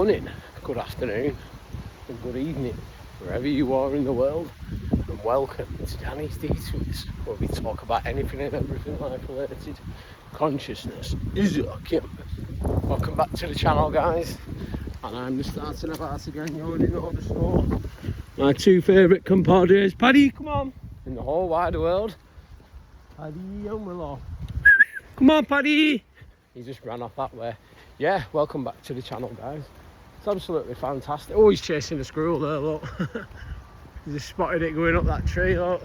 morning, good afternoon, and good evening, wherever you are in the world, and welcome to Danny's Detours, where we talk about anything and everything life-related. Consciousness is your campus. Welcome back to the channel, guys, and I'm just starting about again. You already know the score. My two favourite compadres, Paddy, come on, in the whole wide world. Paddy and Willow. Come on, Paddy! He just ran off that way. Yeah, welcome back to the channel, guys. It's absolutely fantastic. Oh, he's chasing a squirrel there, look. He just spotted it going up that tree, look.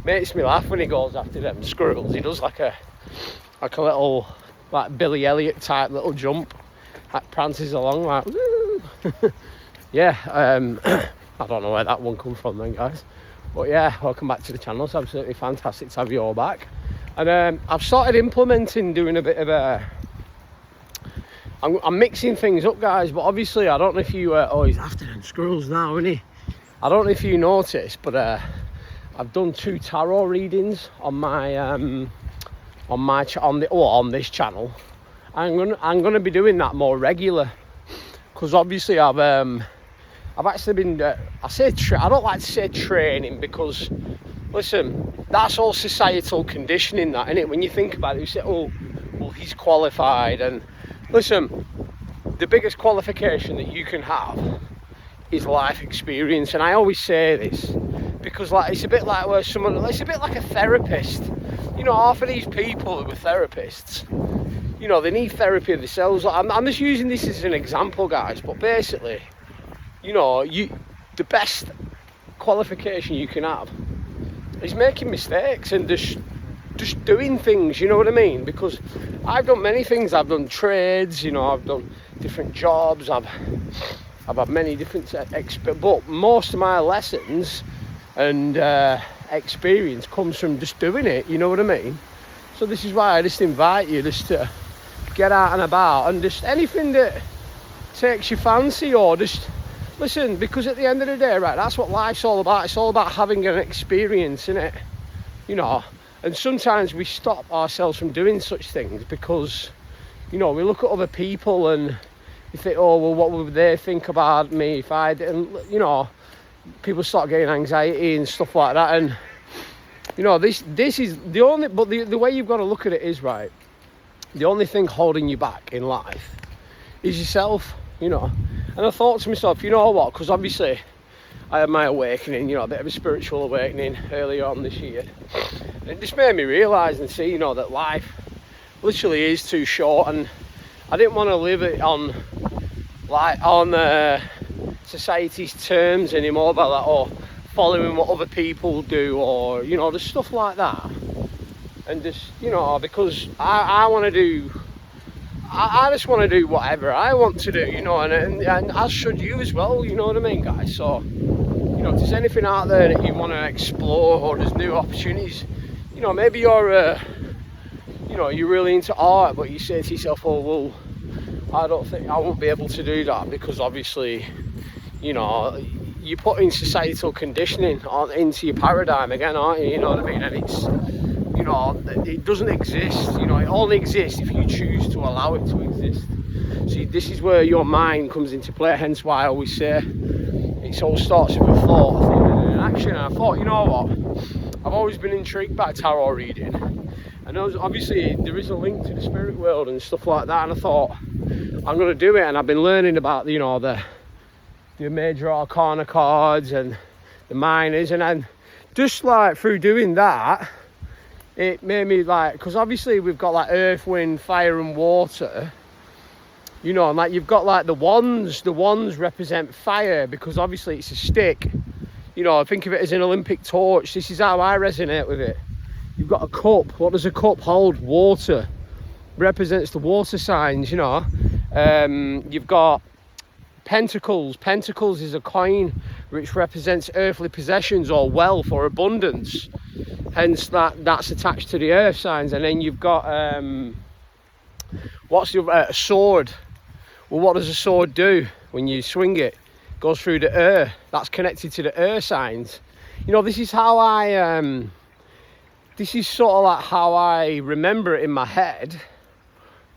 Makes me laugh when he goes after them squirrels. He does like a little, like Billy Elliot type little jump. Like prances along like, woo. Yeah, I don't know where that one come from then, guys. But yeah, welcome back to the channel. It's absolutely fantastic to have you all back. And I've started implementing, doing a bit of I'm mixing things up, guys, but obviously I don't know if you oh, he's after them squirrels now, isn't he? I don't know if you noticed, but I've done 2 tarot readings on my on this channel. I'm gonna be doing that more regular, because obviously I've actually been I don't like to say training, because listen, that's all societal conditioning, that, innit? When you think about it, you say, oh, well, he's qualified. And listen, the biggest qualification that you can have is life experience. And I always say this because, like, it's a bit like where someone, it's a bit like a therapist. You know, half of these people who are therapists, you know, they need therapy themselves. I'm just using this as an example, guys, but basically, you know, the best qualification you can have is making mistakes and just doing things, you know what I mean? Because I've done many things. I've done trades, you know, I've done different jobs, I've had many different but most of my lessons and experience comes from just doing it, you know what I mean? So this is why I just invite you just to get out and about and just anything that takes your fancy, or just listen, because at the end of the day, right, that's what life's all about. It's all about having an experience, innit? You know, and sometimes we stop ourselves from doing such things because, you know, we look at other people and you think, oh, well, what would they think about me if I didn't, you know, people start getting anxiety and stuff like that. And, you know, this is the only, but the way you've got to look at it is, right, the only thing holding you back in life is yourself, you know. And I thought to myself, you know what, because obviously I had my awakening, you know, a bit of a spiritual awakening earlier on this year. And it just made me realise and see, you know, that life literally is too short, and I didn't want to live it on society's terms anymore, about that, or following what other people do, or, you know, just stuff like that. And just, you know, because I want to do, I just want to do whatever I want to do, you know, and as should you as well, you know what I mean, guys? So, you know, if there's anything out there that you want to explore, or there's new opportunities, you know, maybe you're, you know, you're really into art, but you say to yourself, oh, well, I don't think I won't be able to do that, because obviously, you know, you're putting societal conditioning into your paradigm again, aren't you? You know what I mean? And it's, you know, it doesn't exist, you know, it only exists if you choose to allow it to exist. See, this is where your mind comes into play, hence why I always say it all starts with a thought, and an action. And I thought, you know what, I've always been intrigued by tarot reading, and obviously there is a link to the spirit world and stuff like that, and I thought, I'm going to do it. And I've been learning about, you know, the major arcana cards and the minors, and then just like through doing that, it made me like, because obviously we've got like earth, wind, fire and water, you know, and like you've got like the wands represent fire, because obviously it's a stick, you know, think of it as an Olympic torch. This is how I resonate with it. You've got a cup. What does a cup hold? Water. Represents the water signs, you know. You've got pentacles. Pentacles is a coin which represents earthly possessions or wealth or abundance, hence that's attached to the earth signs. And then you've got what's the sword? Well, what does a sword do when you swing it? It goes through the earth. That's connected to the earth signs. You know, this is how this is sort of like how I remember it in my head.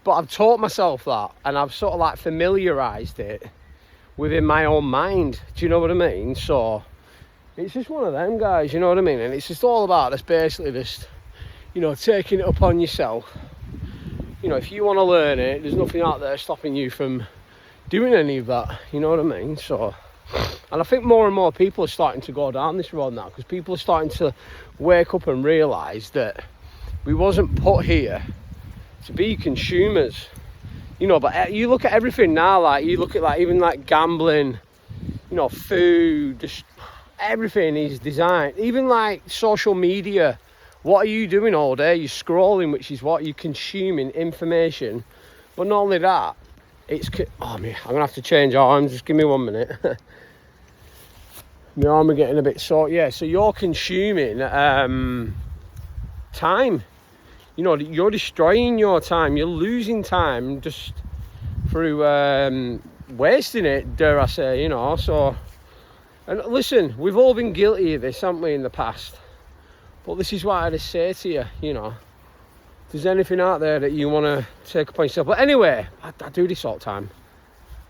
but I've taught myself that, and I've sort of like familiarized it within my own mind. Do you know what I mean? So it's just one of them, guys, you know what I mean? And it's just all about this, basically just, you know, taking it upon yourself. You know, if you want to learn it, there's nothing out there stopping you from doing any of that, you know what I mean? So, and I think more and more people are starting to go down this road now, because people are starting to wake up and realise that we wasn't put here to be consumers, you know. But you look at everything now, like you look at like even like gambling, you know, food, just everything is designed, even like social media. What are you doing all day? You're scrolling, which is what you're consuming information. But not only that, it's, oh man, I'm gonna have to change arms, just give me 1 minute. My arm are getting a bit sore. Yeah, so you're consuming time. You know, you're destroying your time, you're losing time just through wasting it, dare I say, you know. So, and listen, we've all been guilty of this, haven't we, in the past? But this is what I just say to you, you know, if there's anything out there that you want to take upon yourself. But anyway, I do this all the time.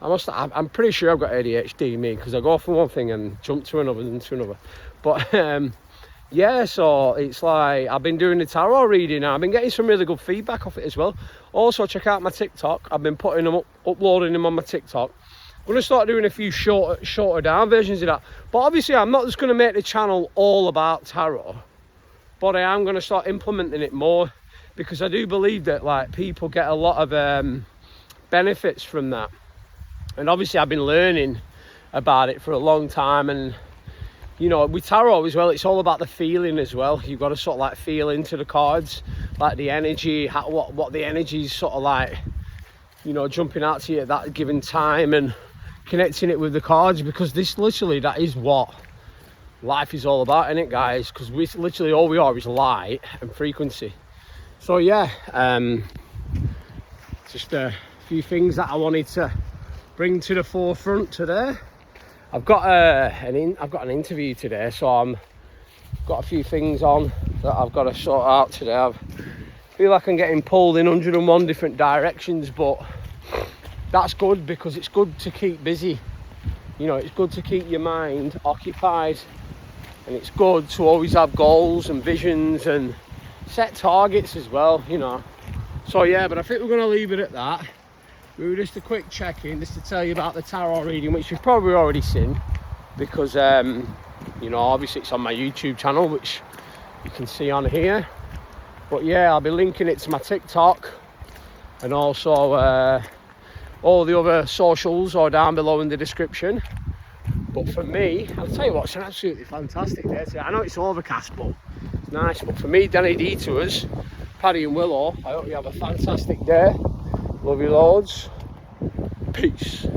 I'm pretty sure I've got ADHD, me, because I go from one thing and jump to another and to another. But yeah, so it's like I've been doing the tarot reading now. I've been getting some really good feedback off it as well. Also, check out my TikTok. I've been putting them up, uploading them on my TikTok. I'm going to start doing a few shorter down versions of that. But obviously, I'm not just going to make the channel all about tarot. But I am going to start implementing it more, because I do believe that like people get a lot of benefits from that. And obviously I've been learning about it for a long time, and you know, with tarot as well, it's all about the feeling as well. You've got to sort of like feel into the cards, like the energy, what the energy is sort of like, you know, jumping out to you at that given time, and connecting it with the cards, because this literally, that is what life is all about, isn't it, guys? Because we literally, all we are is light and frequency. So yeah, just a few things that I wanted to bring to the forefront today. I've got an interview today, so I've got a few things on that I've got to sort out today. I feel like I'm getting pulled in 101 different directions, but that's good, because it's good to keep busy. You know, it's good to keep your mind occupied, and it's good to always have goals and visions and set targets as well, you know. So yeah, but I think we're going to leave it at that. We were just a quick check-in, just to tell you about the tarot reading, which you've probably already seen, because you know, obviously it's on my YouTube channel, which you can see on here. But yeah, I'll be linking it to my TikTok, and also all the other socials are down below in the description. But for me, I'll tell you what, it's an absolutely fantastic day today. I know it's overcast, but it's nice. But for me, Danny Detours, Paddy and Willow, I hope you have a fantastic day. Love you loads. Peace.